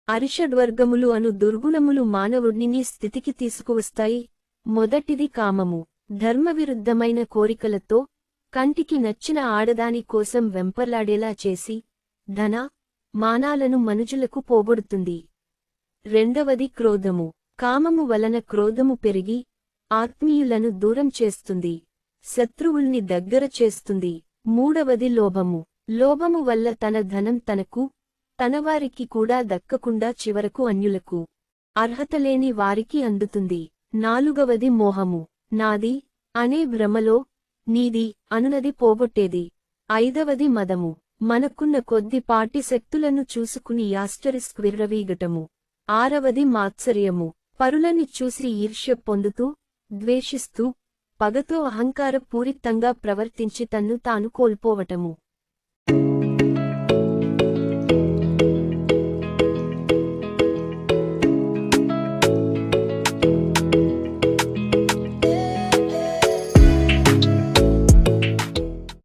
అరిషడ్వర్గములు అను దుర్గుణములు మానవుడిని స్థితికి తీసుకువస్తాయి. మొదటిది కామము. ధర్మవిరుద్ధమైన కోరికలతో కంటికి నచ్చిన ఆడదాని కోసం వెంపర్లాడేలా చేసి ధన మానాలను మనుజులకు పోగొడుతుంది. రెండవది క్రోధము. కామము వలన క్రోధము పెరిగి ఆత్మీయులను దూరం చేస్తుంది, శత్రువుల్ని దగ్గర చేస్తుంది. మూడవది లోభము. లోభము వల్ల తన ధనం తనకు, తనవారికి కూడా దక్కకుండా చివరకు అన్యులకు, అర్హతలేని వారికి అందుతుంది. నాలుగవది మోహము. నాది అనే భ్రమలో నీది అనునది పోగొట్టేది. ఐదవది మదము. మనకున్న కొద్దిపాటి శక్తులను చూసుకుని యాస్టరిస్క్ విర్రవీగటము. ఆరవది మాత్సర్యము. పరులని చూసి ఈర్ష్య పొందుతూ, ద్వేషిస్తూ, పగతో అహంకారపూరితంగా ప్రవర్తించి తన్ను తాను కోల్పోవటము.